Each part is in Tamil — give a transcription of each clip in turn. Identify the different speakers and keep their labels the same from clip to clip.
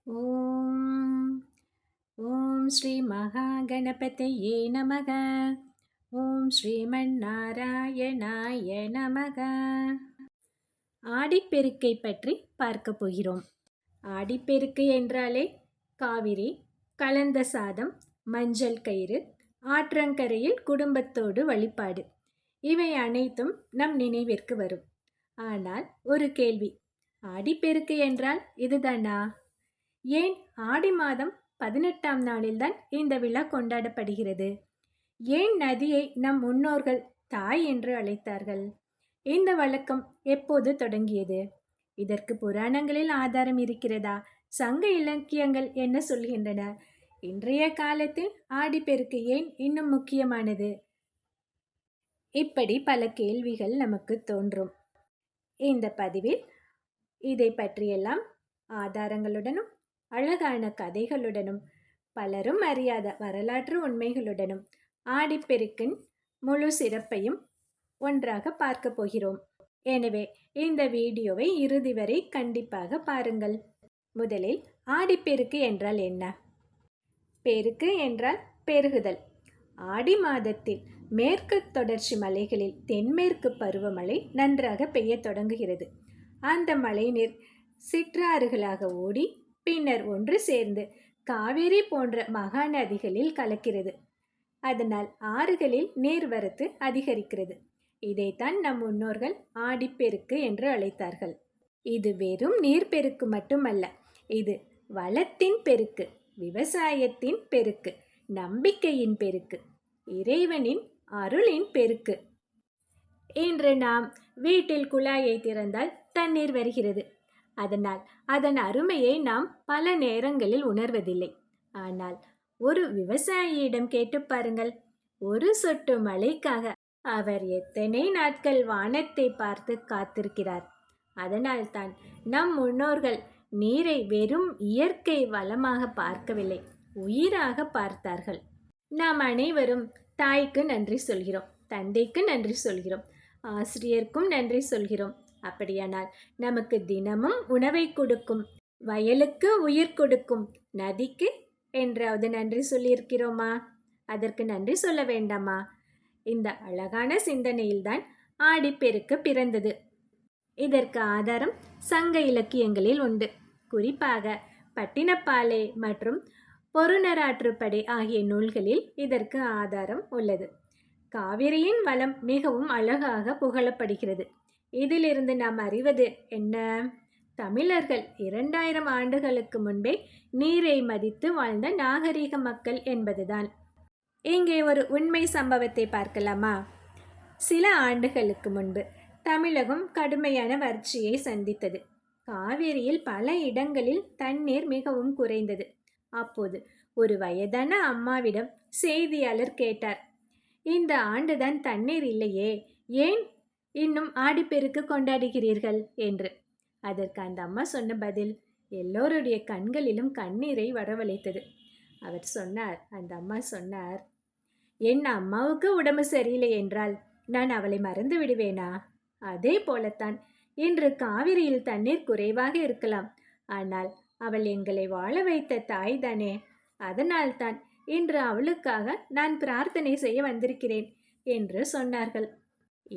Speaker 1: ஓம் ஓம் ஸ்ரீ மகாகணபதையே நமக. ஓம் ஸ்ரீமன்னாராயணாய நமக. ஆடிப்பெருக்கை பற்றி பார்க்க போகிறோம். ஆடிப்பெருக்கு என்றாலே காவிரி, கலந்த சாதம், மஞ்சள் கயிறு, ஆற்றங்கரையில் குடும்பத்தோடு வழிபாடு, இவை அனைத்தும் நம் நினைவிற்கு வரும். ஆனால் ஒரு கேள்வி, ஆடிப்பெருக்கு என்றால் இதுதானா? ஏன் ஆடி மாதம் 18ஆம் நாளில்தான் இந்த விழா கொண்டாடப்படுகிறது? ஏன் நதியை நம் முன்னோர்கள் தாய் என்று அழைத்தார்கள்? இந்த வழக்கம் எப்போது தொடங்கியது? இதற்கு புராணங்களில் ஆதாரம் இருக்கிறதா? சங்க இலக்கியங்கள் என்ன சொல்கின்றன? இன்றைய காலத்தில் ஆடிப்பெருக்கு ஏன் இன்னும் முக்கியமானது? இப்படி பல கேள்விகள் நமக்கு தோன்றும். இந்த பதிவில் இதை பற்றியெல்லாம் ஆதாரங்களுடனும் அழகான கதைகளுடனும் பலரும் அறியாத வரலாற்று உண்மைகளுடனும் ஆடிப்பெருக்கின் முழு சிறப்பையும் ஒன்றாக பார்க்க போகிறோம். எனவே இந்த வீடியோவை இறுதி வரை கண்டிப்பாக பாருங்கள். முதலில் ஆடிப்பெருக்கு என்றால் என்ன? பெருக்கு என்றால் பெருகுதல். ஆடி மாதத்தில் மேற்கு தொடர்ச்சி மலைகளில் தென்மேற்கு பருவமழை நன்றாக பெய்ய தொடங்குகிறது. அந்த மழைநீர் சிற்றாறுகளாக ஓடி பின்னர் ஒன்று சேர்ந்து காவேரி போன்ற மகாநதிகளில் கலக்கிறது. அதனால் ஆறுகளில் நீர்வரத்து அதிகரிக்கிறது. இதைத்தான் நம் முன்னோர்கள் ஆடிப்பெருக்கு என்று அழைத்தார்கள். இது வெறும் நீர்ப்பெருக்கு மட்டுமல்ல, இது வளத்தின் பெருக்கு, விவசாயத்தின் பெருக்கு, நம்பிக்கையின் பெருக்கு, இறைவனின் அருளின் பெருக்கு. இன்று நாம் வீட்டில் குழாயை திறந்தால் தண்ணீர் வருகிறது. அதனால் அதன் அருமையை நாம் பல நேரங்களில் உணர்வதில்லை. ஆனால் ஒரு விவசாயியிடம் கேட்டு பாருங்கள், ஒரு சொட்டு மழைக்காக அவர் எத்தனை நாட்கள் வானத்தை பார்த்து காத்திருக்கிறார். அதனால்தான் நம் முன்னோர்கள் நீரை வெறும் இயற்கை வளமாக பார்க்கவில்லை, உயிராக பார்த்தார்கள். நாம் அனைவரும் தாய்க்கு நன்றி சொல்கிறோம், தந்தைக்கு நன்றி சொல்கிறோம், ஆசிரியருக்கும் நன்றி சொல்கிறோம். அப்படியானால் நமக்கு தினமும் உணவை கொடுக்கும், வயலுக்கு உயிர் கொடுக்கும் நதிக்கு என்றாவது நன்றி சொல்லியிருக்கிறோமா? அதற்கு நன்றி சொல்ல வேண்டாமா? இந்த அழகான சிந்தனையில்தான் ஆடிப்பெருக்கு பிறந்தது. இதற்கு ஆதாரம் சங்க இலக்கியங்களில் உண்டு. குறிப்பாக பட்டினப்பாலை மற்றும் பொருநராற்றுப்படை ஆகிய நூல்களில் இதற்கு ஆதாரம் உள்ளது. காவிரியின் வளம் மிகவும் அழகாக புகழப்படுகிறது. இதிலிருந்து நாம் அறிவது என்ன? தமிழர்கள் 2000 ஆண்டுகளுக்கு முன்பே நீரை மதித்து வாழ்ந்த நாகரீக மக்கள் என்பதுதான். இங்கே ஒரு உண்மை சம்பவத்தை பார்க்கலாமா? சில ஆண்டுகளுக்கு முன்பு தமிழகம் கடுமையான வறட்சியை சந்தித்தது. காவிரியில் பல இடங்களில் தண்ணீர் மிகவும் குறைந்தது. அப்போது ஒரு வயதான அம்மாவிடம் செய்தியாளர் கேட்டார், இந்த ஆண்டுதான் தண்ணீர் இல்லையே, ஏன் இன்னும் ஆடிப்பெருக்கு கொண்டாடுகிறீர்கள் என்று. அதற்கு அந்த அம்மா சொன்ன பதில் எல்லோருடைய கண்களிலும் கண்ணீரை வரவழைத்தது. அந்த அம்மா சொன்னார், என் அம்மாவுக்கு உடம்பு சரியில்லை என்றால் நான் அவளை மறந்து விடுவேனா? அதே போலத்தான் இன்று காவிரியில் தண்ணீர் குறைவாக இருக்கலாம், ஆனால் அவள் எங்களை வாழ வைத்த தாய் தானே. அதனால்தான் இன்று அவளுக்காக நான் பிரார்த்தனை செய்ய வந்திருக்கிறேன் என்று சொன்னார்கள்.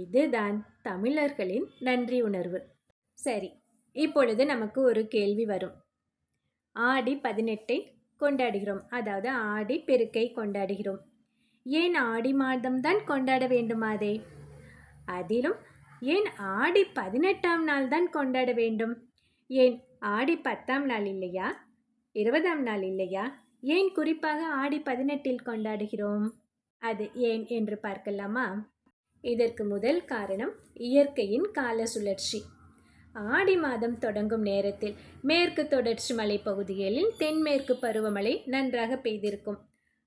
Speaker 1: இதுதான் தமிழர்களின் நன்றி உணர்வு. சரி, இப்பொழுது நமக்கு ஒரு கேள்வி வரும். ஆடி 18 கொண்டாடுகிறோம், அதாவது ஆடி பெருக்கை கொண்டாடுகிறோம். ஏன் ஆடி மாதம்தான் கொண்டாட வேண்டுமாதே? அதிலும் ஏன் ஆடி 18ஆம் நாள் தான் கொண்டாட வேண்டும்? ஏன் ஆடி 10ஆம் நாள் இல்லையா? 20ஆம் நாள் இல்லையா? ஏன் குறிப்பாக ஆடி 18இல் கொண்டாடுகிறோம்? அது ஏன் என்று பார்க்கலாமா? இதற்கு முதல் காரணம் இயற்கையின் கால சுழற்சி. ஆடி மாதம் தொடங்கும் நேரத்தில் மேற்கு தொடர்ச்சி மலைப்பகுதிகளில் தென்மேற்கு பருவமழை நன்றாக பெய்திருக்கும்.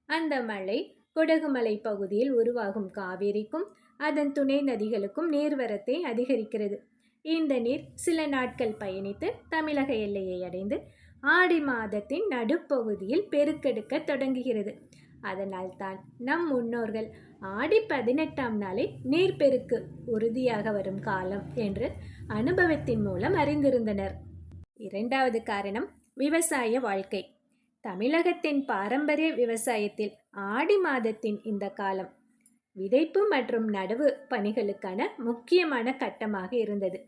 Speaker 1: அந்த மழை குடகுமலை பகுதியில் உருவாகும் காவிரிக்கும் அதன் துணை நதிகளுக்கும் நீர்வரத்தை அதிகரிக்கிறது. இந்த நீர் சில நாட்கள் பயணித்து தமிழக எல்லையை அடைந்து ஆடி மாதத்தின் நடுப்பகுதியில் பெருக்கெடுக்க தொடங்குகிறது. அதனால்தான் நம் முன்னோர்கள் ஆடி 18ஆம் நாளை நீர்ப்பெருக்கு உறுதியாக வரும் காலம் என்று அனுபவத்தின் மூலம் அறிந்திருந்தனர். இரண்டாவது காரணம் விவசாய வாழ்க்கை. தமிழகத்தின் பாரம்பரிய விவசாயத்தில் ஆடி மாதத்தின் இந்த காலம் விதைப்பு மற்றும் நடவு பணிகளுக்கான முக்கியமான கட்டமாக இருந்தது.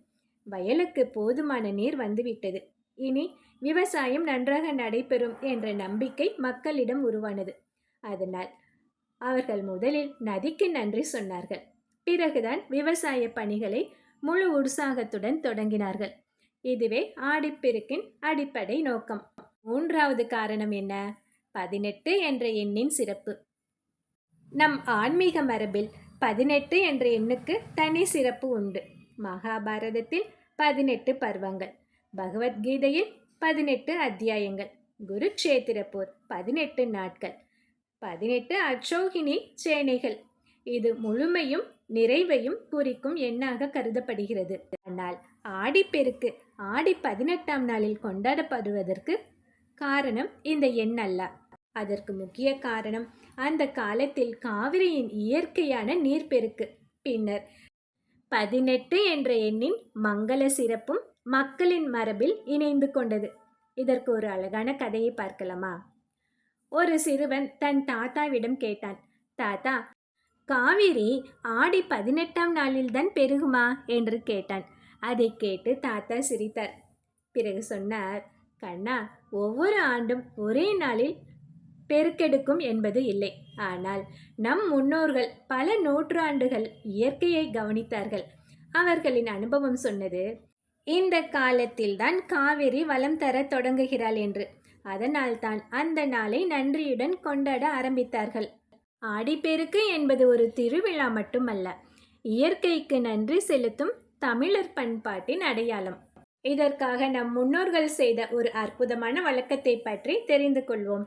Speaker 1: வயலுக்கு போதுமான நீர் வந்துவிட்டது. இனி விவசாயம் நன்றாக நடைபெறும் என்ற நம்பிக்கை மக்களிடம் உருவானது. அதனால் அவர்கள் முதலில் நதிக்கு நன்றி சொன்னார்கள். பிறகுதான் விவசாய பணிகளை முழு உற்சாகத்துடன் தொடங்கினார்கள். இதுவே ஆடிப்பெருக்கின் அடிப்படை நோக்கம். மூன்றாவது காரணம் என்ன? 18 என்ற எண்ணின் சிறப்பு. நம் ஆன்மீக மரபில் 18 என்ற எண்ணுக்கு தனி சிறப்பு உண்டு. மகாபாரதத்தில் 18 பர்வங்கள், பகவத்கீதையில் 18 அத்தியாயங்கள், குருக்ஷேத்திர போர் 18 நாட்கள், 18 அட்சோகினி சேனைகள். இது முழுமையும் நிறைவையும் குறிக்கும் எண்ணாக கருதப்படுகிறது. ஆனால் ஆடிப்பெருக்கு ஆடி 18ஆம் நாளில் கொண்டாடப்படுவதற்கு காரணம் இந்த எண் அல்ல. அதற்கு முக்கிய காரணம் அந்த காலத்தில் காவிரியின் இயற்கையான நீர்ப்பெருக்கு. பின்னர் 18 என்ற எண்ணின் மங்கள சிறப்பும் மக்களின் மரபில் இணைந்து கொண்டது. இதற்கு ஒரு அழகான கதையை பார்க்கலாமா? ஒரு சிறுவன் தன் தாத்தாவிடம் கேட்டான், தாத்தா, காவிரி ஆடி 18ஆம் நாளில்தான் பெருகுமா என்று கேட்டான். அதை கேட்டு தாத்தா சிரித்தார். பிறகு சொன்னார், கண்ணா, ஒவ்வொரு ஆண்டும் ஒரே நாளில் பெருக்கெடுக்கும் என்பது இல்லை. ஆனால் நம் முன்னோர்கள் பல நூற்றாண்டுகள் இயற்கையை கவனித்தார்கள். அவர்களின் அனுபவம் சொன்னது, இந்த காலத்தில்தான் காவிரி வளம் தர தொடங்குகிறாள் என்று. அதனால்தான் அந்த நாளை நன்றியுடன் கொண்டாட ஆரம்பித்தார்கள். ஆடிப்பெருக்கு என்பது ஒரு திருவிழா மட்டுமல்ல, இயற்கைக்கு நன்றி செலுத்தும் தமிழர் பண்பாட்டின் அடையாளம். இதற்காக நம் முன்னோர்கள் செய்த ஒரு அற்புதமான வழக்கத்தை பற்றி தெரிந்து கொள்வோம்.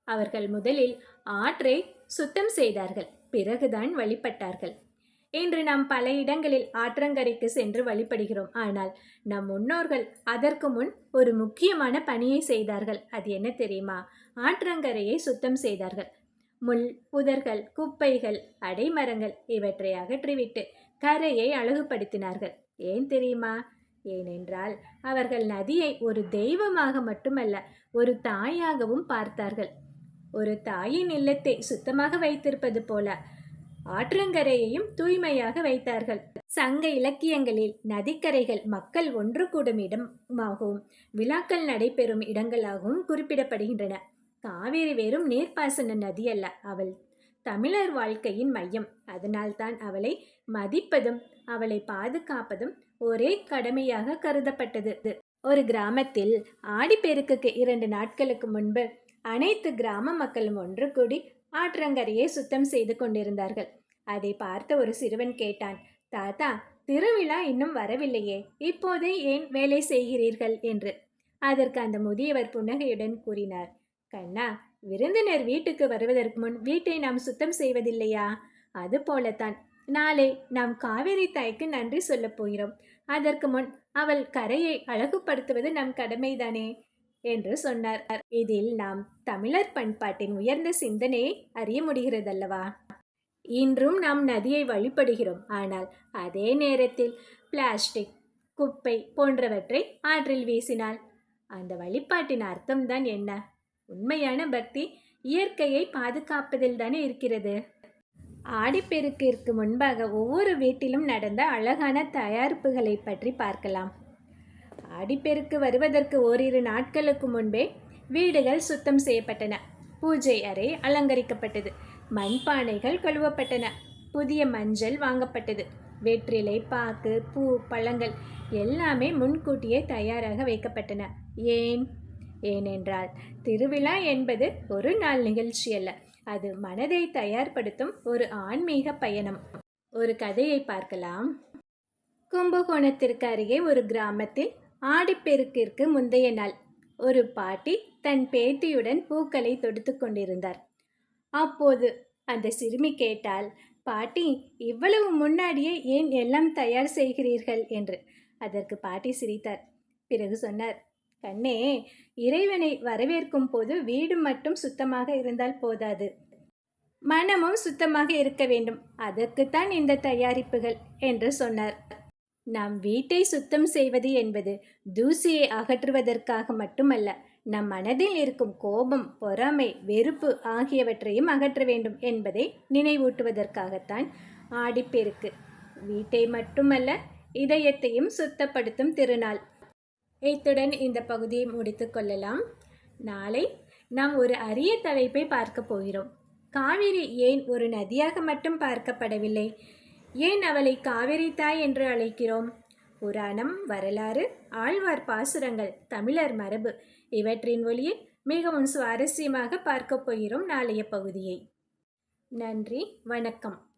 Speaker 1: அவர்கள் முதலில் ஆற்றை சுத்தம் செய்தார்கள், பிறகுதான் வழிபட்டார்கள். இன்று நாம் பல இடங்களில் ஆற்றங்கரைக்கு சென்று வழிபடுகிறோம். ஆனால் நம் முன்னோர்கள் அதற்கு முன் ஒரு முக்கியமான பணியை செய்தார்கள். அது என்ன தெரியுமா? ஆற்றங்கரையை சுத்தம் செய்தார்கள். முள், புதர்கள், குப்பைகள், அடைமரங்கள் இவற்றை அகற்றிவிட்டு கரையை அழகுபடுத்தினார்கள். ஏன் தெரியுமா? ஏனென்றால் அவர்கள் நதியை ஒரு தெய்வமாக மட்டுமல்ல, ஒரு தாயாகவும் பார்த்தார்கள். ஒரு தாயின் இல்லத்தை சுத்தமாக வைத்திருப்பது போல ஆற்றங்கரையையும் தூய்மையாக வைத்தார்கள். சங்க இலக்கியங்களில் நதிக்கரைகள் மக்கள் ஒன்று கூடும் இடமாகவும் விழாக்கள் நடைபெறும் இடங்களாகவும் குறிப்பிடப்படுகின்றன. காவிரி வெறும் நீர்ப்பாசன நதி அல்ல, அவள் தமிழர் வாழ்க்கையின் மையம். அதனால்தான் அவளை மதிப்பதும் அவளை பாதுகாப்பதும் ஒரே கடமையாக கருதப்பட்டது. ஒரு கிராமத்தில் ஆடிப்பெருக்குக்கு 2 நாட்களுக்கு முன்பு அனைத்து கிராம மக்களும் ஒன்று கூடி ஆற்றங்கரையை சுத்தம் செய்து கொண்டிருந்தார்கள். அதை பார்த்த ஒரு சிறுவன் கேட்டான், தாத்தா, திருவிழா இன்னும் வரவில்லையே, இப்போதே ஏன் வேலை செய்கிறீர்கள் என்று. அதற்கு அந்த முதியவர் புன்னகையுடன் கூறினார், கண்ணா, விருந்தினர் வீட்டுக்கு வருவதற்கு முன் வீட்டை நாம் சுத்தம் செய்வதில்லையா? அது போலத்தான் நாளை நாம் காவிரி தாய்க்கு நன்றி சொல்லப் போகிறோம். அதற்கு முன் அவள் கரையை அழகுபடுத்துவது நம் கடமைதானே என்று சொன்னார். இதில் நாம் தமிழர் பண்பாட்டின் உயர்ந்த சிந்தனையை அறிய முடிகிறதல்லவா? இன்றும் நாம் நதியை வழிபடுகிறோம். ஆனால் அதே நேரத்தில் பிளாஸ்டிக், குப்பை போன்றவற்றை ஆற்றில் வீசினால் அந்த வழிபாட்டின் அர்த்தம்தான் என்ன? உண்மையான பக்தி இயற்கையை பாதுகாப்பதில் தானே இருக்கிறது. ஆடிப்பெருக்கிற்கு முன்பாக ஒவ்வொரு வீட்டிலும் நடந்த அழகான தயாரிப்புகளை பற்றி பார்க்கலாம். ஆடிப்பெருக்கு வருவதற்கு ஓரிரு நாட்களுக்கு முன்பே வீடுகள் சுத்தம் செய்யப்பட்டன. பூஜை அறை அலங்கரிக்கப்பட்டது. மண்பானைகள் கழுவப்பட்டன. புதிய மஞ்சள் வாங்கப்பட்டது. வெற்றிலை, பாக்கு, பூ, பழங்கள் எல்லாமே முன்கூட்டியே தயாராக வைக்கப்பட்டன. ஏனென்றால் திருவிழா என்பது ஒரு நாள் நிகழ்ச்சி அல்ல, அது மனதை தயார்படுத்தும் ஒரு ஆன்மீக பயணம். ஒரு கதையை பார்க்கலாம். கும்பகோணத்திற்கு அருகே ஒரு கிராமத்தில் ஆடிப்பெருக்கிற்கு முந்தைய நாள் ஒரு பாட்டி தன் பேத்தியுடன் பூக்களை தொடுத்து கொண்டிருந்தார். அப்போது அந்த சிறுமி கேட்டாள், பாட்டி, இவ்வளவு முன்னாடியே ஏன் எல்லாம் தயார் செய்கிறீர்கள் என்று. அதற்கு பாட்டி சிரித்தார். பிறகு சொன்னார், கண்ணே, இறைவனை வரவேற்கும் போது வீடு மட்டும் சுத்தமாக இருந்தால் போதாது, மனமும் சுத்தமாக இருக்க வேண்டும். அதற்குத்தான் இந்த தயாரிப்புகள் என்று சொன்னார். நாம் வீட்டை சுத்தம் செய்வது என்பது தூசியை அகற்றுவதற்காக மட்டுமல்ல, நம் மனதில் இருக்கும் கோபம், பொறாமை, வெறுப்பு ஆகியவற்றையும் அகற்ற வேண்டும் என்பதை நினைவூட்டுவதற்காகத்தான் ஆடிப்பெருக்கு. வீட்டை மட்டுமல்ல, இதயத்தையும் சுத்தப்படுத்தும் திருநாள். இத்துடன் இந்த பகுதியை முடித்துக் கொள்ளலாம். நாளை நாம் ஒரு அரிய தலைப்பை பார்க்க போகிறோம். காவிரி ஏன் ஒரு நதியாக மட்டும் பார்க்கப்படவில்லை? ஏன் அவளை காவிரி தாய் என்று அழைக்கிறோம்? புராணம், வரலாறு, ஆழ்வார் பாசுரங்கள், தமிழர் மரபு இவற்றின் ஒளியில் மிகவும் சுவாரஸ்யமாக பார்க்க போகிறோம் நாளைய பகுதியை. நன்றி, வணக்கம்.